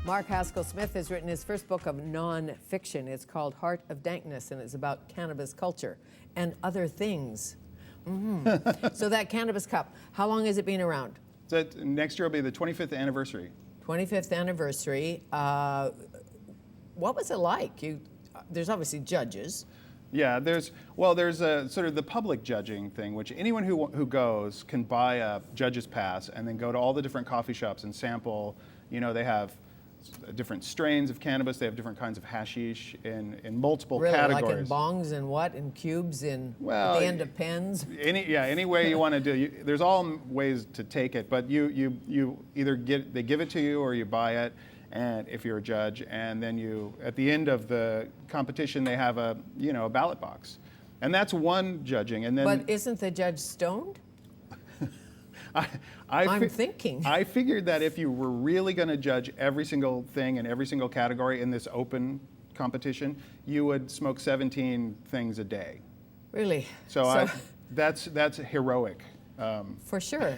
Mark Haskell Smith has written his first book of non-fiction. It's called Heart of Dankness, and it's about cannabis culture and other things. So that cannabis cup, how long has it been around? So next year will be the 25th anniversary. 25th anniversary. What was it like? There's obviously judges. Yeah, there's a sort of the public judging thing, which anyone who goes can buy a judge's pass and then go to all the different coffee shops and sample. You know, they have different strains of cannabis. They have different kinds of hashish in multiple categories. Like in bongs and what? In cubes? At the end of pens? Any way you want to do. There's all ways to take it, but you either they give it to you or you buy it. And if you're a judge, and then at the end of the competition, they have a ballot box, and that's one judging. And then, but isn't the judge stoned? I'm thinking. I figured that if you were really going to judge every single thing in every single category in this open competition, you would smoke 17 things a day. Really? So that's heroic. For sure,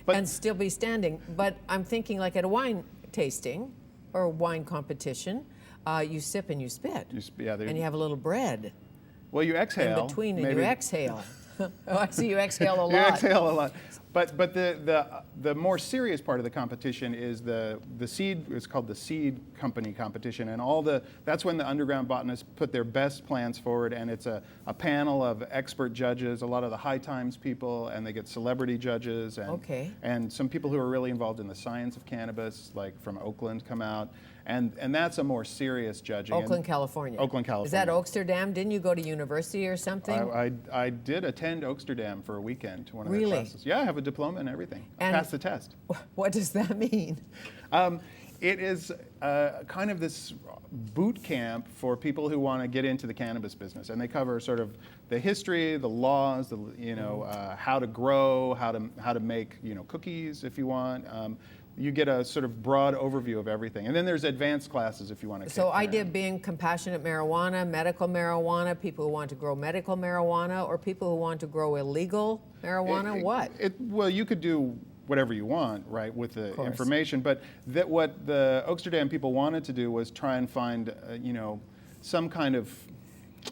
and still be standing. But I'm thinking, like at a wine tasting or a wine competition, you sip and you spit. And you have a little bread. Well, you exhale. In between, and you exhale. Oh, I see you exhale a lot. You exhale a lot. But the more serious part of the competition is the seed. It's called the seed company competition, and that's when the underground botanists put their best plans forward, and it's a panel of expert judges, a lot of the High Times people, and they get celebrity judges, and some people who are really involved in the science of cannabis, like from Oakland, come out. And that's a more serious judging. Oakland, California. Oakland, California. Is that Oaksterdam? Didn't you go to university or something? I did attend Oaksterdam for a weekend to one of their Really? classes. Yeah, I have a diploma and everything. I passed the test. What does that mean? It is kind of this boot camp for people who want to get into the cannabis business, and they cover sort of the history, the laws, how to grow, how to make cookies if you want. You get a sort of broad overview of everything. And then there's advanced classes if you want to. So idea being compassionate marijuana, medical marijuana, people who want to grow medical marijuana, or people who want to grow illegal marijuana, Well, you could do whatever you want, right, with the information. But what the Oaksterdam people wanted to do was try and find, some kind of,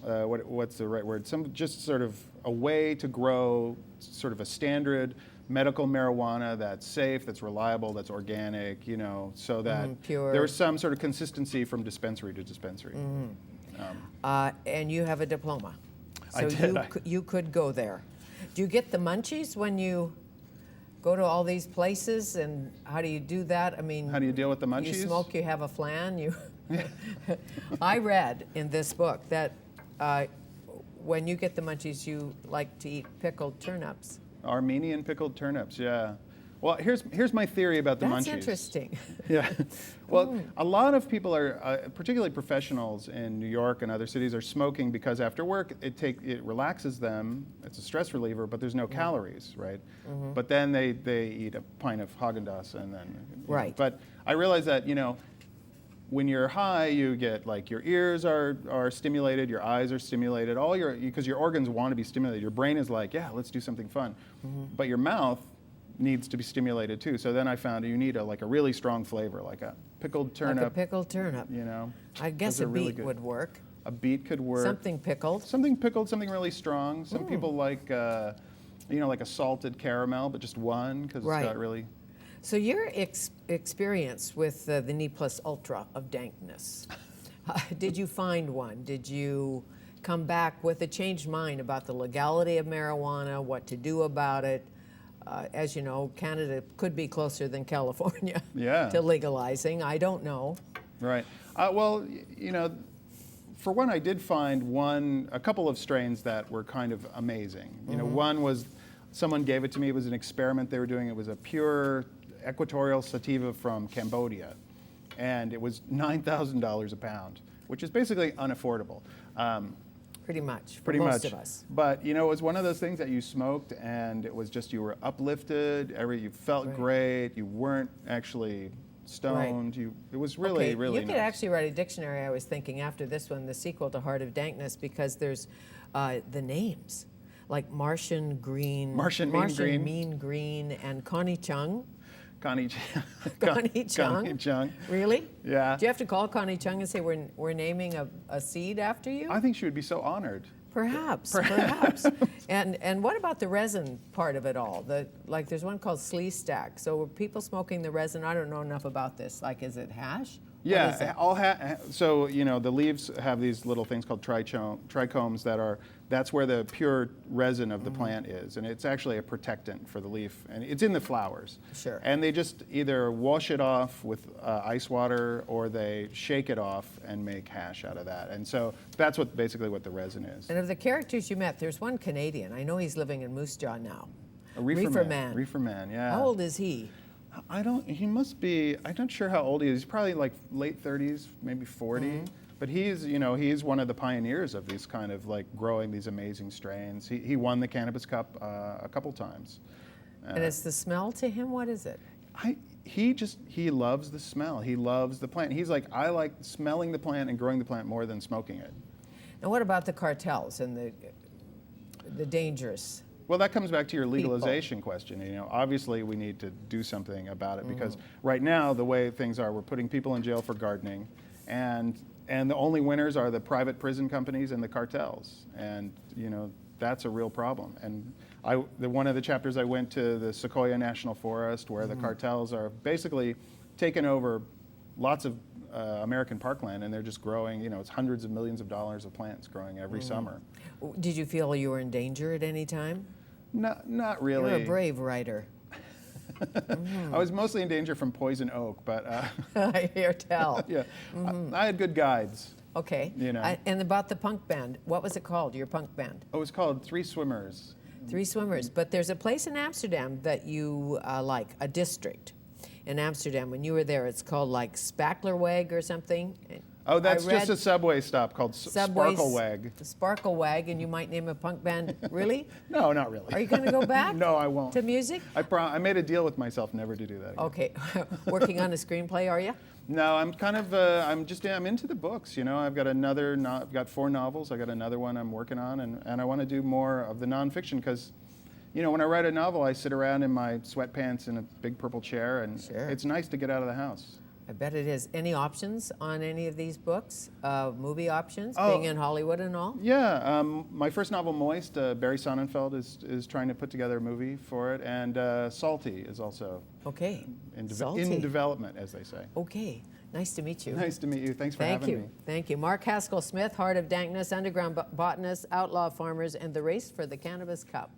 what's the right word? Just sort of a way to grow sort of a standard medical marijuana that's safe, that's reliable, that's organic, so that pure. There's some sort of consistency from dispensary to dispensary. And you have a diploma. So I did. You could go there. Do you get the munchies when you go to all these places, and how do you do that? I mean, how do you deal with the munchies? You smoke, you have a flan. I read in this book that when you get the munchies, you like to eat pickled turnips. Armenian pickled turnips, yeah. Well, here's my theory about the munchies. That's interesting. Yeah. Well, a lot of people are, particularly professionals in New York and other cities, are smoking because after work it relaxes them. It's a stress reliever, but there's no calories, right? But then they eat a pint of Haagen-Dazs and then. Right. But I realize that when you're high, you get your ears are stimulated, your eyes are stimulated, because your organs want to be stimulated. Your brain is like, yeah, let's do something fun, but your mouth needs to be stimulated too. So then I found you need a really strong flavor, like a pickled turnip. Like a pickled turnip. I guess a beet would work. A beet could work. Something pickled. Something pickled, something really strong. Some people like, like a salted caramel, but just one because it's got really. So your experience with the Ni Plus Ultra of dankness, did you find one? Did you come back with a changed mind about the legality of marijuana, what to do about it? As you know, Canada could be closer than California to legalizing. I don't know. Right. Well, for one, I did find a couple of strains that were kind of amazing. One was, someone gave it to me. It was an experiment they were doing. It was a pure equatorial sativa from Cambodia, and it was $9,000 a pound, which is basically unaffordable. Pretty much, for most of us. But it was one of those things that you smoked, and it was just, you were uplifted. You felt great. You weren't actually stoned. It was really, really nice. You could actually write a dictionary. I was thinking after this one, the sequel to Heart of Dankness, because there's the names. Like Martian Green, Martian Mean Green, and Connie Chung. Connie Connie Chung? Connie Chung. Really? Yeah. Do you have to call Connie Chung and say we're naming a seed after you? I think she would be so honored. Perhaps, perhaps. And what about the resin part of it all? Like there's one called Slee Stack. So were people smoking the resin? I don't know enough about this. Like, is it hash? What is it? So the leaves have these little things called trichomes that's where the pure resin of the plant is, and it's actually a protectant for the leaf, and it's in the flowers. Sure. And they just either wash it off with ice water, or they shake it off and make hash out of that. And so that's basically what the resin is. And of the characters you met, there's one Canadian. I know he's living in Moose Jaw now. A reefer man. Man. Reefer man, yeah. How old is he? He must be, I'm not sure how old he is. He's probably like late 30s, maybe 40. But he's one of the pioneers of these kind of like growing these amazing strains. He won the Cannabis Cup a couple times. And it's the smell to him? What is it? He loves the smell. He loves the plant. He's like, I like smelling the plant and growing the plant more than smoking it. Now what about the cartels and the dangers? Well, that comes back to your legalization question. Obviously we need to do something about it, because right now the way things are, we're putting people in jail for gardening, and the only winners are the private prison companies and the cartels, and that's a real problem. And one of the chapters I went to the Sequoia National Forest, where the cartels are basically taking over lots of American parkland, and they're just growing. It's hundreds of millions of dollars of plants growing every summer. Did you feel you were in danger at any time? Not really. You're a brave writer. I was mostly in danger from poison oak, but I hear tell. yeah, I had good guides. Okay. And about the punk band, what was it called? Your punk band? Oh, it was called Three Swimmers. Three Swimmers. But there's a place in Amsterdam that you like, a district in Amsterdam. When you were there, it's called like Spacklerweg or something. Oh, that's just a subway stop called Sparkleweg. Sparkleweg, and you might name a punk band. Really? No, not really. Are you going to go back? No, I won't. To music? I made a deal with myself never to do that again. Okay. Working on a screenplay, are you? No, I'm kind of, I'm into the books. I've got I've got 4 novels. I got another one I'm working on, and I want to do more of the nonfiction, because, when I write a novel, I sit around in my sweatpants in a big purple chair, and it's nice to get out of the house. I bet it is. Any options on any of these books? Movie options, being in Hollywood and all? Yeah, my first novel, Moist, Barry Sonnenfeld is trying to put together a movie for it, and Salty is also in development, as they say. Okay, nice to meet you. Nice to meet you. Thanks for having me. Thank you. Mark Haskell Smith, Heart of Dankness, Underground Botanist, Outlaw Farmers, and the Race for the Cannabis Cup.